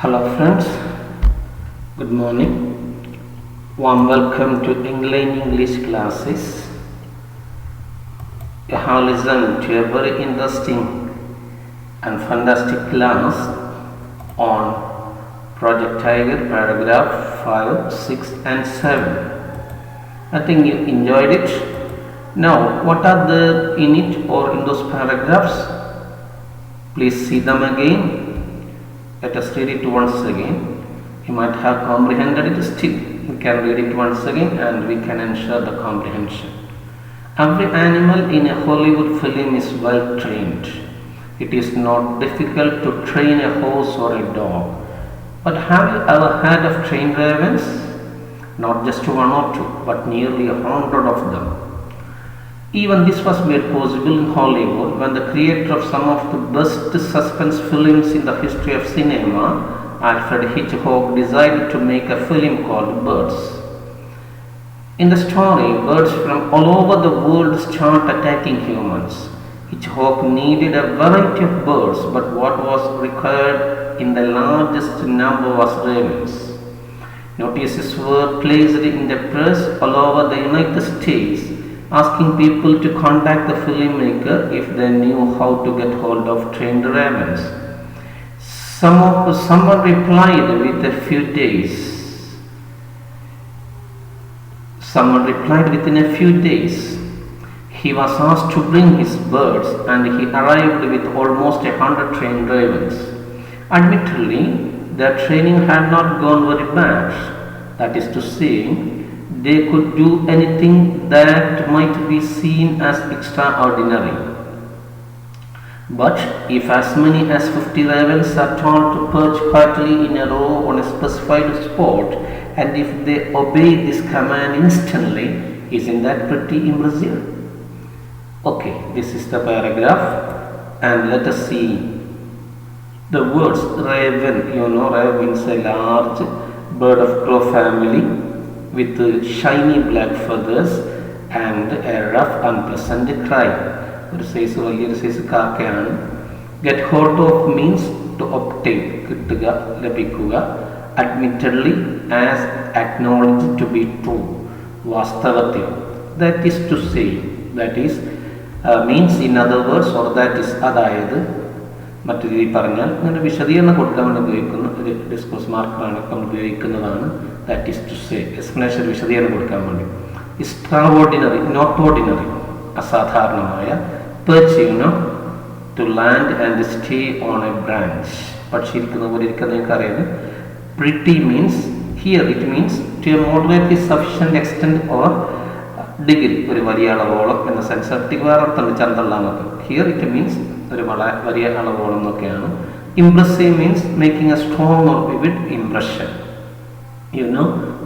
Hello friends, good morning. Warm welcome to Eng-lane English classes. You have listened to a very interesting and fantastic class on Project Tiger paragraph 5, 6 and 7. I think you enjoyed it. Now what are there in it or in those paragraphs? Please see them again. Let us read it once again. You might have comprehended it still. We can read it once again and we can ensure the comprehension. Every animal in a Hollywood film is well trained. It is not difficult to train a horse or a dog. But have you ever heard of trained ravens? Not just one or two, but nearly 100 of them. Even this was made possible in Hollywood when the creator of some of the best suspense films in the history of cinema, Alfred Hitchcock, decided to make a film called Birds. In the story, birds from all over the world start attacking humans. Hitchcock needed a variety of birds, but what was required in the largest number was ravens. Notices were placed in the press all over the United States, asking people to contact the filmmaker if they knew how to get hold of trained ravens. Someone replied within a few days. He was asked to bring his birds and he arrived with almost 100 trained ravens. Admittedly, their training had not gone very bad. That is to say, they could do anything that might be seen as extraordinary. But if as many as 50 ravens are told to perch quietly in a row on a specified spot, and if they obey this command instantly, isn't that pretty impressive? Okay, this is the paragraph, and let us see the words raven. You know, raven means a large bird of crow family with shiny black feathers and a rough unpleasant cry. ഒരു size വലിയൊരു size കാക്കയാണ്. Get hold of means to obtain, കിട്ടുക, ലഭിക്കുക. Admittedly as acknowledged to be true, വാസ്തവത്തിൽ. That is to say, that is means in other words or that is, അതായത് മറ്റു രീതിയിൽ പറഞ്ഞാൽ ഇങ്ങനെ വിശദീകരണം കൊടുക്കാൻ വേണ്ടി ഉപയോഗിക്കുന്ന ഒരു ഡിസ്കോഴ്സ് മാർക്കറാണ് നമ്മൾ ഉപയോഗിക്കുന്നതാണ്. That is to say, explanation വിശദീകരണം കൊടുക്കാൻ വേണ്ടി. എക്സ്ട്രാഓർഡിനറി, നോട്ട് ഓർഡിനറി, അസാധാരണമായ. Perch, to land and stay on a branch, പക്ഷി ഇരിക്കുന്ന പോലെ ഇരിക്കുന്ന നിങ്ങൾക്ക് അറിയാം. Pretty means here it means to a moderately sufficient extent or degree, ഒരു വലിയ അളവോളം എന്ന സെൻസ്. വേറെ അർത്ഥമുണ്ട് ചന്തള്ളാന്നൊക്കെ. ഹിയർ ഇറ്റ് മീൻസ് ഒരു വലിയ അളവോളം എന്നൊക്കെയാണ്. Impressive means making a strong or vivid impression,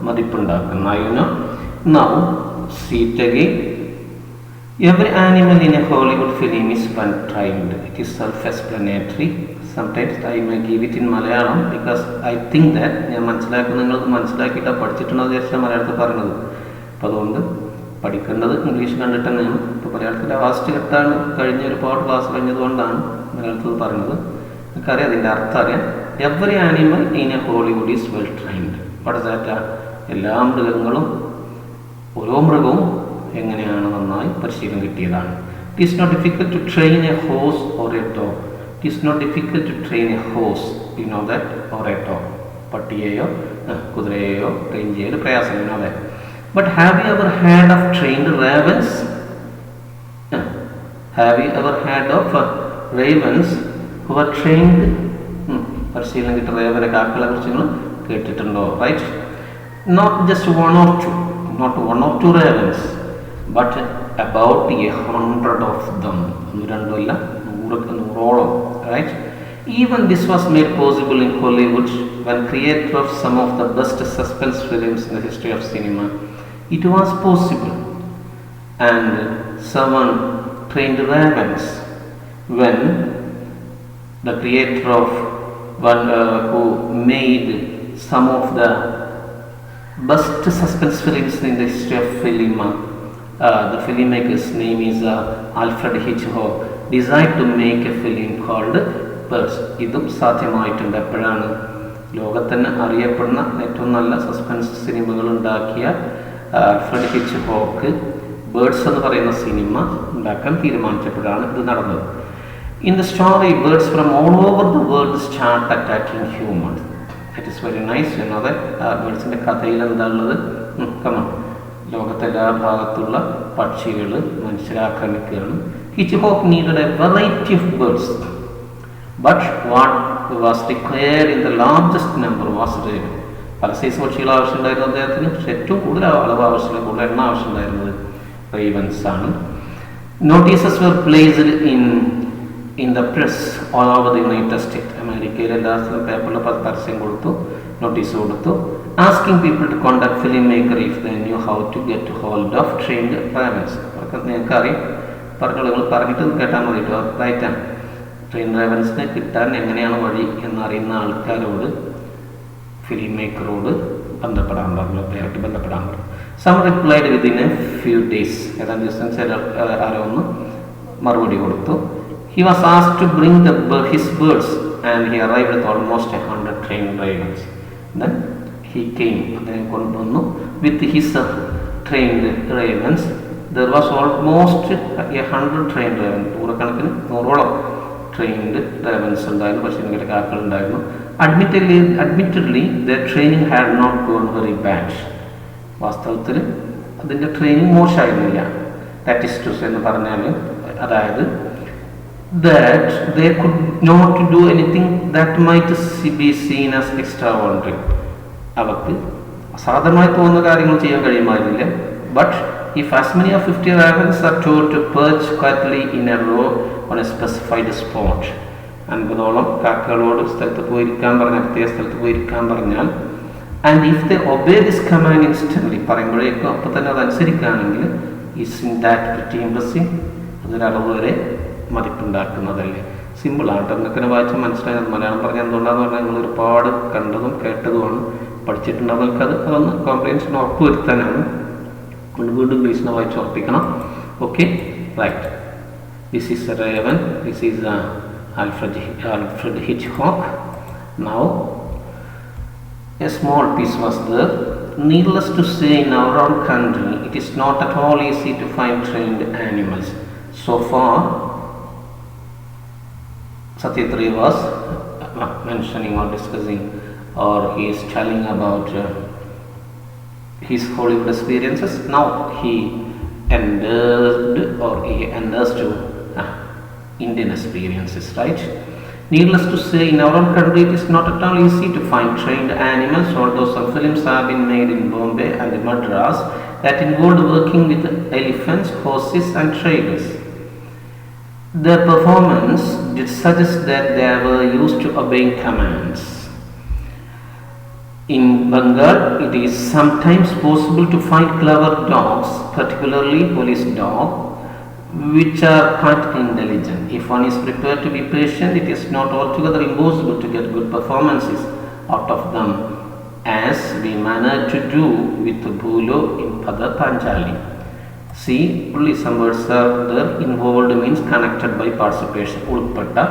മതിപ്പുണ്ടാക്കുന്ന. Now see it again. Every animal in a Hollywood film is well trained. It is self-explanatory. Sometimes I may give it in Malayalam because I think that ഞാൻ നിങ്ങൾക്ക് മനസ്സിലാക്കിയിട്ട് പഠിച്ചിട്ടുണ്ടെന്ന് വിചാരിച്ചാൽ മലയാളത്തിൽ പറയുന്നത്. അപ്പോൾ അതുകൊണ്ട് പഠിക്കേണ്ടത് ഇംഗ്ലീഷ് കണ്ടിട്ട് തന്നെയാണ്. ഇപ്പോൾ മലയാളത്തിൻ്റെ ലാസ്റ്റ് ഘട്ടമാണ്, കഴിഞ്ഞ ഒരുപാട് ക്ലാസ് കഴിഞ്ഞതുകൊണ്ടാണ് മലയാളത്തിൽ പറഞ്ഞത്. എനിക്കറിയാം അതിൻ്റെ അർത്ഥം അറിയാം. Every animal in a Hollywood is well trained. പഠിച്ചാറ്റ എല്ലാ മൃഗങ്ങളും, ഓരോ മൃഗവും എങ്ങനെയാണ് നന്നായി പരിശീലനം കിട്ടിയതാണ്. It is not difficult to train a horse or a dog. It is not difficult to train a horse, you know that, or a dog. പട്ടിയെയോ കുതിരയെയോ ട്രെയിൻ ചെയ്യൽ പ്രയാസം, you know that. But have you ever heard of trained ravens? Have you ever heard of ravens who are trained? പരിശീലനം കിട്ടിയ റേവനെ, കാക്കകളെ കുറിച്ച് നിങ്ങൾ കേട്ടിട്ടുണ്ടോ? Right. Not just one or two ravens, but about 100 of them. രണ്ടുമല്ല, നൂറോളം. Right? Even this was made possible in Hollywood when creator of some of the best suspense films in the history of cinema. It was possible, and someone trained ravens when the creator of one who made some of the best suspense films in the history of film, the filmmaker's name is Alfred Hitchcock, decided to make a film called Birds. ഇതും സാധ്യമായിട്ടുണ്ട്. എപ്പോഴാണ്? ലോകത്തിന് അറിയപ്പെടുന്ന ഏറ്റവും നല്ല suspense സിനിമകൾ ഉണ്ടാക്കിയ Alfred hitch hoc birds എന്ന് പറയുന്ന സിനിമ ഉണ്ടാക്കാൻ തീരുമാനിച്ചപ്പോഴാണ് ഇത് നടന്നത്. In the story, birds from all over the world start attacking humans. It is very nice, you know that. ബേർഡ്സിൻ്റെ കഥയിൽ എന്താ ഉള്ളത്? കമൺ, ലോകത്തെ എല്ലാ ഭാഗത്തുള്ള പക്ഷികൾ മനുഷ്യരെ ആക്രമിക്കുകയാണ്. Hitchcock needed a variety of birds, but what was required in the largest number was raven. പല സൈസ് പക്ഷികൾ ആവശ്യമുണ്ടായിരുന്നു അദ്ദേഹത്തിന്, പക്ഷെ ഏറ്റവും കൂടുതൽ അളവ് ആവശ്യമില്ല, കൂടുതൽ എണ്ണം ആവശ്യമുണ്ടായിരുന്നത് റേവൻസ് ആണ്. Notices were placed in the press all over the United States. അമേരിക്കയിലെ എല്ലാ സ്ഥലത്തും പേപ്പറിൽ പരസ്യം കൊടുത്തു, നോട്ടീസ് കൊടുത്തു, asking people to contact filmmaker if they knew how to get hold of trained ravens. അവർക്ക് നിങ്ങൾക്ക് അറിയാം, പറഞ്ഞോളൂ, നിങ്ങൾ പറഞ്ഞിട്ട് കേട്ടാൽ മതി കേട്ടോ, റൈറ്റാണ്. ട്രെയിൻ റാവൻസിനെ കിട്ടാൻ എങ്ങനെയാണ് വഴി എന്നറിയുന്ന ആൾക്കാരോട്, ഫിലിം മേക്കറോട് ബന്ധപ്പെടാൻ പറഞ്ഞു, ഡയറക്റ്റ് ബന്ധപ്പെടാൻ പറഞ്ഞു. Some replied within a few days. ഏതാനും ദിവസം ആരോ ഒന്ന് മറുപടി കൊടുത്തു. He was asked to bring his birds and he arrived with almost 100 trained ravens. Then he came with his trained ravens. There was almost 100 trained ravens. നൂറുകണക്കിന് നൂറോളം trained ravens ഉണ്ടായിരുന്നു, പക്ഷേ കാക്കൾ ഉണ്ടായിരുന്നു. Admittedly, their training had not gone very bad. വാസ്തവത്തിൽ അതിൻ്റെ training മോശമായിരുന്നില്ല. That is to say എന്ന് പറഞ്ഞാൽ, അതായത് that they could not do anything that might be seen as extraordinary. അവർക്ക് അസാധാരണമായി തോന്നുന്ന കാര്യങ്ങൾ ചെയ്യാൻ കഴിയുമായിരുന്നില്ല. But if as many as 50 ravens are told to perch quietly in a row on a specified spot, 50ഓളം കാക്കകളോട് സ്ഥലത്ത് പോയിരിക്കാൻ പറഞ്ഞാൽ, പ്രത്യേക സ്ഥലത്ത് പോയിരിക്കാൻ പറഞ്ഞാൽ, and if they obey this command instantly, പറയുമ്പോഴേക്കും അപ്പം തന്നെ അത് അനുസരിക്കുകയാണെങ്കിൽ, isn't that pretty impressive? അതൊരളവ് വരെ മതിപ്പുണ്ടാക്കുന്നതല്ലേ. സിമ്പിളാണ് കേട്ടോ, നിങ്ങൾക്കിനെ വായിച്ചാൽ മനസ്സിലായത്. മലയാളം പറഞ്ഞാൽ എന്തുകൊണ്ടാന്ന് പറഞ്ഞാൽ നിങ്ങൾ ഒരുപാട് കണ്ടതും കേട്ടതുമാണ്, പഠിച്ചിട്ടുണ്ടാവും. നിങ്ങൾക്കത് അതൊന്ന് കോംപ്രിഹെൻഷൻ ഉറപ്പുവരുത്താനാണ്. വീണ്ടും ഇംഗ്ലീഷിനെ വായിച്ച് ഉറപ്പിക്കണം. Okay, right. This is a raven, this is Alfred Hitchcock. Now a small piece was there. Needless to say, in our own country, it is not at all easy to find trained animals. So far, Satyatri was mentioning or discussing, or he is telling about his Hollywood experiences. Now he enters to Indian experiences, right? Needless to say, in our own country, it is not at all easy to find trained animals, although some films have been made in Bombay and Madras that involved working with elephants, horses and tigers. Their performance did suggest that they were used to obeying commands. In Bengal, it is sometimes possible to find clever dogs, particularly police dogs, which are quite intelligent. If one is prepared to be patient, it is not altogether impossible to get good performances out of them, as we managed to do with Bhulo in Padar Panchali. See, only some words are there. Involved means connected by participation. Ulpetta,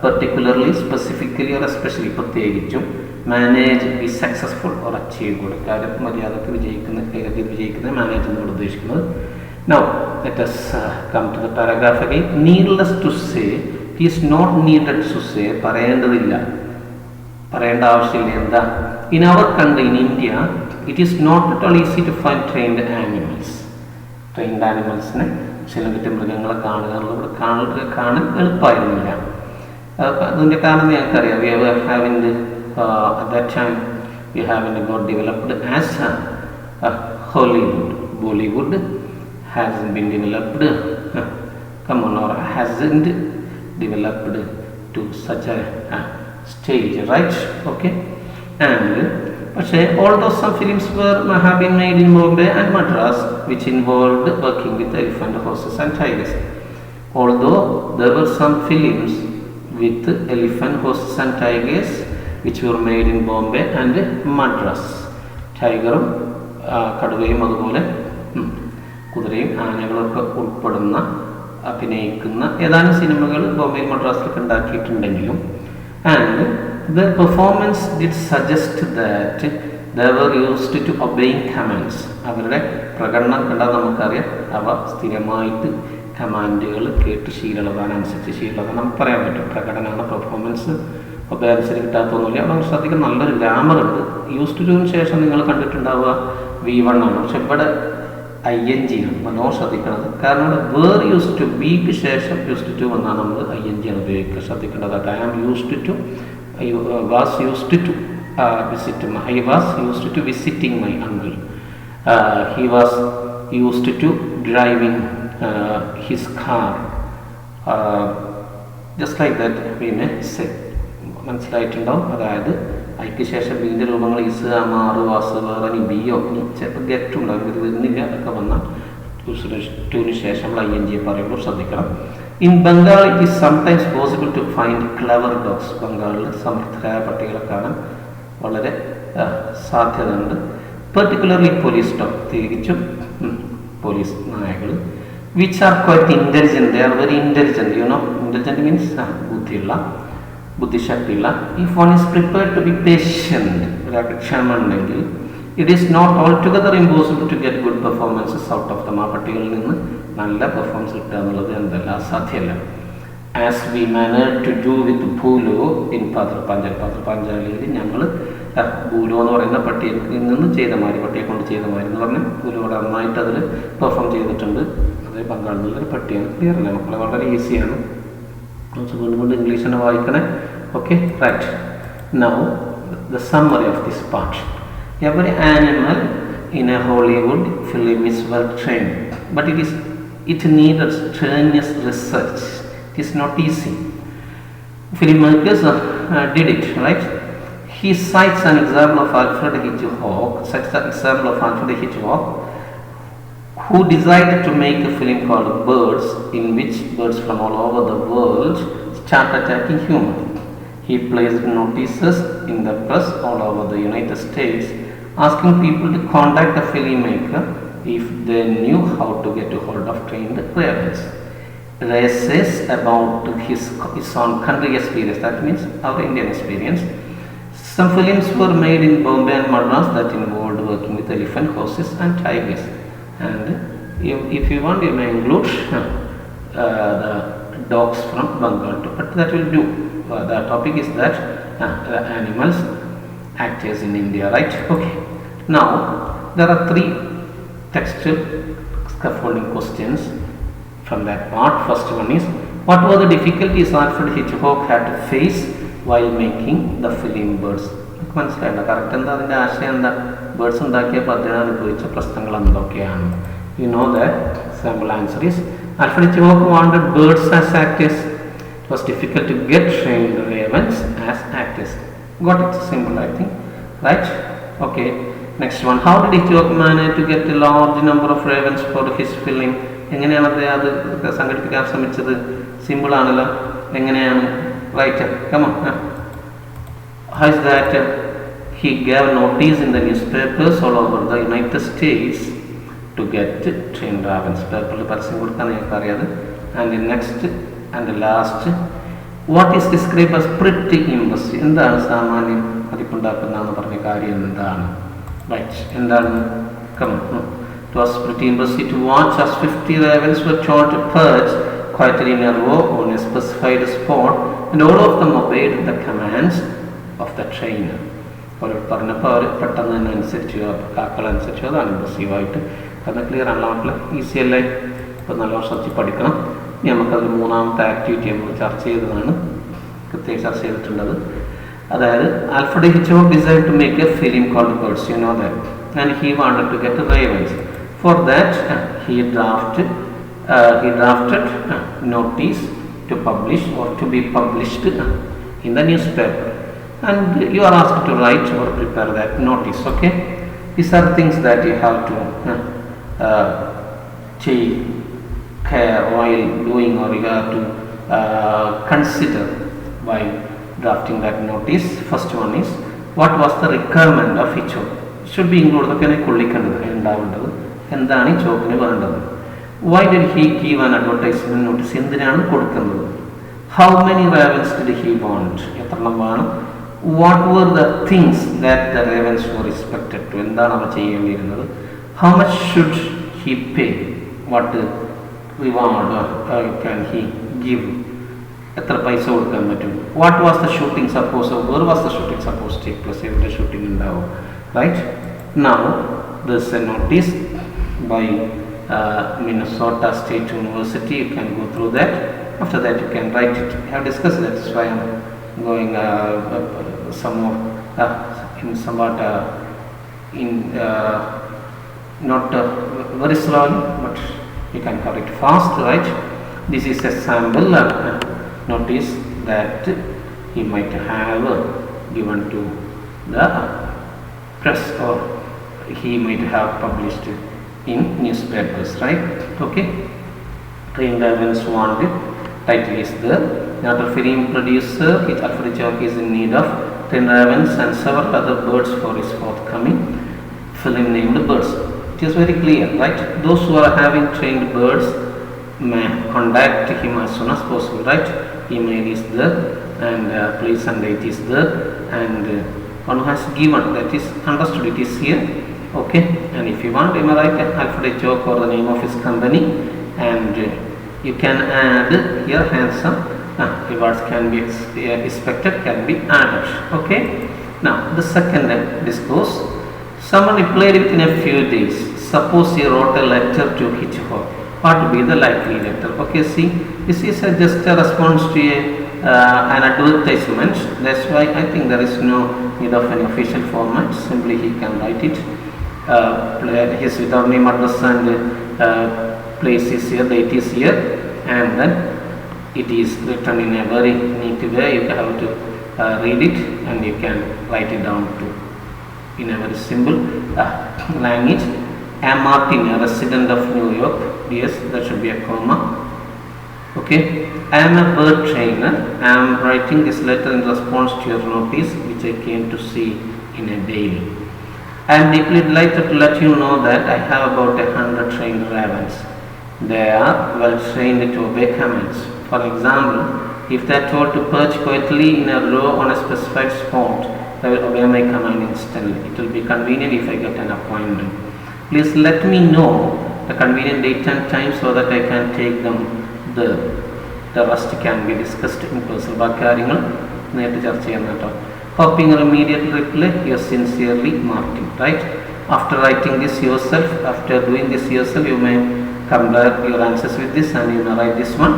particularly, specifically or especially, പ്രത്യേകിച്ചും, manage, be successful or achieve good. കാര്യം മര്യാദക്ക് വിജയിക്കുന്ന manage എന്നോട് ഉദ്ദേശിക്കുന്നത്. Now, let us come to the paragraph again. Needless to say, it is not needed to say, പറയേണ്ടതില്ല, പറയേണ്ട ആവശ്യമില്ല. എന്താ? In our country, in India, it is not at all easy to find trained animals. Trained ആനിമൽസിനെ, ചിലവിട്ട് മൃഗങ്ങളെ കാണാൻ എളുപ്പമായിരുന്നില്ല. അതിൻ്റെ കാരണം ഞങ്ങൾക്കറിയാം. We haven't at that time we haven't got developed as Hollywood. Bollywood hasn't been developed, or hasn't developed to such a stage, right? Okay, and although some films have been made in Bombay and Madras which involved working with elephant, horses and tigers. Although there were some films with elephant, horses and tigers which were made in Bombay and Madras. ടൈഗറും കടുവയും അതുപോലെ കുതിരയും ആനകളൊക്കെ ഉൾപ്പെടുന്ന അഭിനയിക്കുന്ന ഏതാനും സിനിമകൾ ബോംബെ മദ്രാസിലൊക്കെ ഉണ്ടാക്കിയിട്ടുണ്ടെങ്കിലും, and their performance did suggest that they were used to obeying commands. അവരുടെ പ്രകടനം കണ്ടാൽ നമുക്കറിയാം അവ സ്ഥിരമായിട്ട് കമാൻഡുകൾ കേട്ട് ശീലമുള്ളതാനനുസരിച്ച് ശീലമുള്ള നമുക്ക് പറയാൻ പറ്റും. പ്രകടനമാണ് പെർഫോമൻസ് ഒബേ അനുസരിച്ച് കിട്ടാത്തൊന്നുമില്ല. അപ്പം ശ്രദ്ധിക്കാൻ നല്ലൊരു ഗ്രാമർ ഉണ്ട്. യൂസ് ടു ശേഷം നിങ്ങൾ കണ്ടിട്ടുണ്ടാവുക V1 ആണ്. പക്ഷെ ഇവിടെ ING ആണ്. മനോ ശ്രദ്ധിക്കുന്നത്. കാരണം ഇവിടെ വേർ യൂസ് ടു ബിക്ക് ശേഷം യൂസ് ടു വന്നാണ് നമ്മൾ ING ആണ് ഉപയോഗിക്കുക. ശ്രദ്ധിക്കേണ്ടത് I am used to was used to I was used to visiting my uncle. He was used to driving his car. Just like that we may say. മനസ്സിലായിട്ടുണ്ടാവും. അതായത് അതിക്ക് ശേഷം ബീൻ്റെ രൂപങ്ങൾ ഇസ് മാറ് വാസ് വേറെ ബിയോ ചിലപ്പോൾ ഗെറ്റ് ഉണ്ടാകും. ഇത് വരുന്നില്ല. അതൊക്കെ വന്നാൽ ടുവിന് ശേഷമുള്ള ING പറയുമ്പോൾ ശ്രദ്ധിക്കണം. In Bengal, it is sometimes possible to find clever dogs. ബംഗാളിൽ സമർത്ഥരായ പട്ടികളെ കാണാൻ വളരെ സാധ്യതയുണ്ട്. പെർട്ടിക്കുലർലി പോലീസ് ഡോഗ്, തിരിച്ചും പോലീസ് നായകൾ, which are quite intelligent. They are very intelligent. Intelligent means ബുദ്ധിശക്തിയുള്ള. If one is prepared to be patient, ഒരാൾക്ക് ക്ഷമ ഉണ്ടെങ്കിൽ it is not all together impossible to get good performances out of them. ആ പട്ടികളിൽ നിന്ന് നല്ല performance കിട്ടുക എന്നുള്ളത് എന്തല്ല അസാധ്യമല്ല. As we manage to do with Bhulo in പാത്രപ്പാഞ്ചാലിയിൽ ഞങ്ങൾ ഭൂലോ എന്ന് പറയുന്ന പട്ടിയിൽ നിന്ന് ചെയ്ത മാതിരി, പട്ടിയെ കൊണ്ട് ചെയ്ത മാതിരി എന്ന് പറഞ്ഞാൽ ഭൂലോട് നന്നായിട്ട് അതിൽ പെർഫോം ചെയ്തിട്ടുണ്ട്. അത് ബംഗാളിൽ നിന്നൊരു പട്ടിയാണ്. ക്ലിയർ അല്ലേ മക്കളെ? വളരെ ഈസിയാണ്. വീണ്ടും ഇംഗ്ലീഷ് തന്നെ വായിക്കണേ. Okay, right. Now the summary of this part. Every animal in a Hollywood film is well trained, but it needs strenuous research. It is not easy. Filmmakers did it, right? He cites an example of Alfred Hitchcock, who decided to make a film called Birds, in which birds from all over the world start attacking humans. He placed notices in the press all over the United States, asking people to contact the filmmaker if they knew how to get a hold of trained ravens. Ray says about his own country experience, that means our Indian experience. Some films were made in Bombay and Madras that involved working with elephant, horses and tigers. And if you want, you may include the dogs from Bengal too, but that will do. The topic is that the animals actors in India, right? Okay. Now there are 3 textual scaffolding questions from that part. First one is, what were the difficulties Alfred Hitchcock had to face while making the film Birds? മനസ്സിലായില്ല correct എന്താ അതിൻ്റെ ആശയം എന്താ? Birds ഉണ്ടാക്കിയപ്പോൾ അദ്ദേഹം അനുഭവിച്ച പ്രശ്നങ്ങൾ എന്തൊക്കെയാണ്? You know that sample answer is Alfred Hitchcock wanted birds as actors. It was difficult to get trained ravens as actors. Got it? Simple, I think, right? Okay. Next one. How did Hitchcock manage to get a large number of ravens for his film? എങ്ങനെയാണ് അത് സംഘടിപ്പിക്കാൻ ശ്രമിച്ചത്? Simple ആണല്ലോ. എങ്ങനെയാണ്? Right, come on. How is that? He gave notice in the newspapers all over the United States to get trained ravens. പേപ്പറിൽ പരസ്യം കൊടുക്കാൻ നിങ്ങൾക്ക് അറിയാതെ. And the next and the last, what is described as pretty impressive? എന്താണ് സാമാന്യം അതിപ്പുണ്ടാക്കുന്നതെന്ന് പറഞ്ഞ കാര്യം എന്താണ്? റൈറ്റ്, എന്താണ്? Come on. It was pretty impressive to watch as 50 ravens were told to perch quietly in a row on a specified spot, and all of them obeyed the commands of the trainer. അവർ പറഞ്ഞപ്പോൾ അവർ പെട്ടെന്ന് തന്നെ അനുസരിച്ചു, കാക്കളനുസരിച്ചു. അതാണ് ഇമ്പ്രസീവായിട്ട്. കാരണം clear ആണല്ലോ മക്കളെ? Easy അല്ലേ? ഇപ്പോൾ നല്ല ശ്രദ്ധിച്ച് പഠിക്കണം. ഇനി നമുക്കത് 3ാമത്തെ ആക്ടിവിറ്റി നമ്മൾ ചർച്ച ചെയ്തതാണ്, കൃത്യമായി ചർച്ച ചെയ്തിട്ടുള്ളത്. അതായത് Alfred Hitchcock decide to make a film called birds, you know that, and he wanted to get ravens. For that he drafted notice to publish or to be published in the newspaper, and you are asked to write or prepare that notice. Okay, these are things that you have to take care while doing, or you have to consider while drafting that notice. First one is, what was the requirement of Hitchcock? Should be included. Okay, കൊള്ളിക്കേണ്ടത് ഉണ്ടാവേണ്ടത് എന്താണ് ഈ ചോക്കിന് വേണ്ടത്? Why did he give an advertisement notice? എന്തിനാണ് കൊടുക്കുന്നത്? How many ravens did he want? എത്രണ്ണം വേണം? what were the things that the ravens were expected to? എന്താണ് അവ ചെയ്യേണ്ടിയിരുന്നത്? How much should he pay? What reward can he give? എത്ര പൈസ കൊടുക്കാൻ പറ്റും? What was the shooting supposed? Where was the shooting supposed to take place? എവിടെ shooting ഉണ്ടാവും? Right? Now there's a notice by Minnesota State University. You can go through that. After that you can write it. I have discussed that. That's why I'm going some more in somewhat in not very slowly, but you can cover it fast, right? This is a sample notice that he might have given to the press, or he might have published in newspapers, right? Okay. Trained ravens wanted. Title is there. Another film producer, Alfred Hitchcock, is in need of trained ravens and several other birds for his forthcoming film named Birds. It is very clear, right? Those who are having trained birds may contact him as soon as possible, right? Email is there, and place and date is there, and one has given, that is understood, it is here. Okay, and if you want, you may write Alfred Hitchcock or the name of his company, and you can add here handsome rewards can be expected, can be added. Okay, now the second discourse. Someone replied within a few days. Suppose he wrote a letter to Hitchcock. What would be the likely letter? Okay, see, this is just a response to an advertisement. That's why I think there is no need of an official format. Simply he can write it. His without name, address, and place is here, date is here, and then it is written in a very neat way. You have to read it, and you can write it down too in a very simple language. Am Martin, a resident of New York. Yes, there should be a comma. Okay. I am a bird trainer. I am writing this letter in response to your notice, which I came to see in a daily. I am deeply delighted to let you know that I have about 100 trained ravens. They are well trained to obey commands. For example, if they are told to perch quietly in a row on a specified spot, they will obey my command instantly. It will be convenient if I get an appointment. Please let me know the convenient date and time so that I can take them there. The rest can be discussed in person. ബാക്കി കാര്യങ്ങൾ നേരിട്ട് ചർച്ച ചെയ്യാൻ കേട്ടോ. Hoping an immediate reply, yours sincerely, Martin. Right? After writing this yourself, after doing this yourself, you may compare your answers with this, and you may write this one.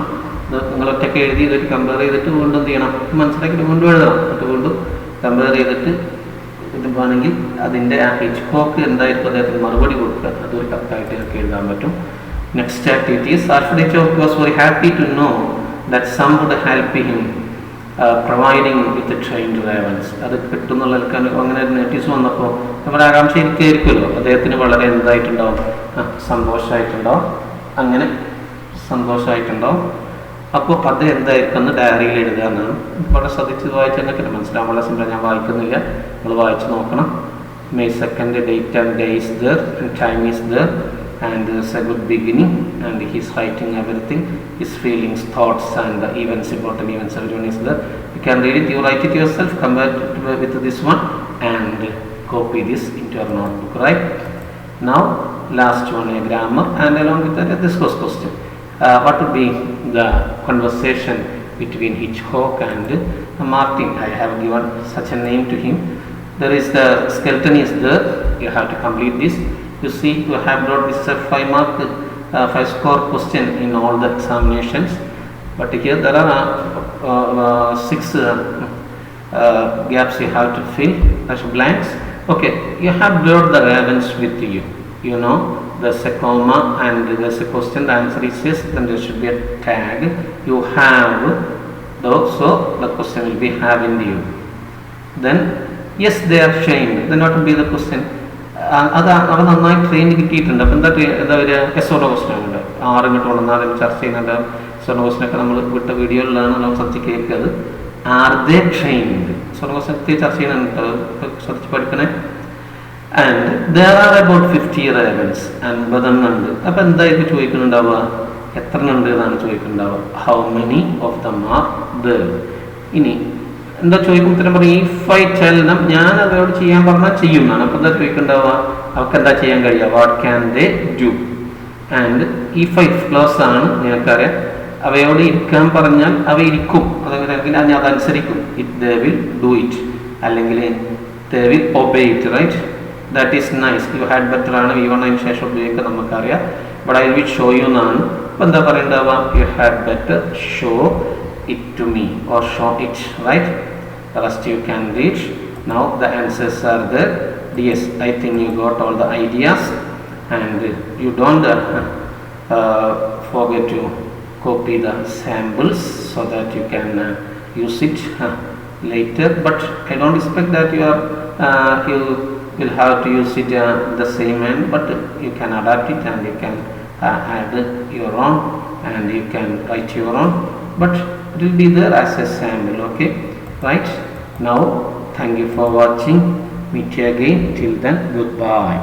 നിങ്ങൾ ഒറ്റയ്ക്ക് എഴുതി ഇതൊക്കെ കമ്പയർ ചെയ്തിട്ട് വീണ്ടും എന്ത് ചെയ്യണം, മനസ്സിലാക്കിയിട്ട് വീണ്ടും എഴുതണം. എന്നിട്ട് വീണ്ടും കമ്പയർ ചെയ്തിട്ട് ഇതുവാണെങ്കിൽ അതിൻ്റെ ആ ഹിച്ച്കോക്ക് എന്തായിരിക്കും അദ്ദേഹത്തിന് മറുപടി കൊടുക്കുക, അതൊരു കത്തായിട്ട് ഒക്കെ എഴുതാൻ പറ്റും. Next activities. Alfred Hitchcock was very happy to know that some would help him providing with the trained ravens. അത് കിട്ടുന്നുള്ള അങ്ങനെ ഒരു നോട്ടീസ് വന്നപ്പോൾ നമ്മുടെ ആകാംക്ഷ ഇരിക്കുമായിരിക്കുമല്ലോ, അദ്ദേഹത്തിന് വളരെ എന്തായിട്ടുണ്ടാവും, സന്തോഷമായിട്ടുണ്ടാവും. അങ്ങനെ സന്തോഷമായിട്ടുണ്ടാവും. അപ്പോൾ അത് എന്തായിരിക്കും എന്ന് ഡയറിയിൽ എഴുതുക എന്നാണ്. വളരെ ശ്രദ്ധിച്ച് വായിച്ചെന്നൊക്കെ മനസ്സിലാവും. വളരെ സിമ്പിൾ, ഞാൻ വായിക്കുന്നില്ല, നിങ്ങൾ വായിച്ച് നോക്കണം. May 2nd, date and day is there, and time is there, and there's a good beginning, and he's writing everything, his feelings, thoughts, and events, important events, everyone is there. You can read it, you write it yourself, compare it with this one, and copy this into your notebook, right? Now, last one, a grammar, and along with that, this was question. What would be the conversation between Hitchcock and Martin? I have given such a name to him. There is the skeleton is there. You have to complete this. You see, you have brought this 5-mark, 5-score question in all the examinations. But here there are 6 gaps you have to fill, as blanks. Okay, you have brought the ravens with you. You know, there's a comma and there's a question, the answer is yes, then there should be a tag. You have, though, so the question will be have in you. Then, yes, they are trained. Then what will be the question? അത് അവർ നന്നായി train കിട്ടിയിട്ടുണ്ട്. അപ്പം എന്താ ഒരു എസോറ question ഉണ്ട്, 6 minute കൊണ്ട് 4 ചർച്ച ചെയ്യുന്നുണ്ട്. എസോറ ക്വസ്റ്റനൊക്കെ നമ്മൾ വിട്ട വീഡിയോയിലാണ് നമ്മൾ ശ്രദ്ധിച്ച് കേൾക്കുന്നത്. Are they trained? എസോറ ക്വസ്റ്റൻ ചർച്ച ചെയ്യുന്നുണ്ട്, ശ്രദ്ധിച്ച് പഠിക്കണേ. And there are about 50 ravens, 50 ഉണ്ട്. അപ്പം എന്തായിരിക്കും ചോദിക്കുന്നുണ്ടാവുക, എത്ര ഉണ്ട് എന്നാണ് ചോദിക്കുന്നുണ്ടാവുക. How many of them are there? ഇനി എന്താ ചോദിക്കും ഉത്തരം പറയും ഇഫ് ഐ ടെൽ ദം, ഞാൻ അവരോട് ചെയ്യാൻ പറഞ്ഞാൽ ചെയ്യും എന്നാണ്. അപ്പോൾ എന്താ ചോദിക്കേണ്ടാവുക, അവർക്ക് എന്താ ചെയ്യാൻ കഴിയുക, what can they do. And if I clause ആണ്, നിങ്ങൾക്കറിയാം അവയോട് ഇരിക്കാൻ പറഞ്ഞാൽ അവ ഇരിക്കും, അല്ലെങ്കിൽ അതനുസരിക്കും. It they will do it, അല്ലെങ്കിൽ they will obey it, right. That is nice. You had better ആണ് V1 അതിന് ശേഷം ഉപയോഗിക്കുക നമുക്കറിയാം. But I will show you എന്നാണ്. അപ്പോൾ എന്താ പറയേണ്ടാവുക, you had better show it to me or show it, right? The rest you can read. Now the answers are there. Yes, I think you got all the ideas, and you don't forget to copy the samples so that you can use it later. But I don't expect that you will have to use it the same end, but you can adapt it and you can add your own and you can write your own, but it will be there as a sample. Okay, right? Now thank you for watching. Meet you again. Till then, goodbye.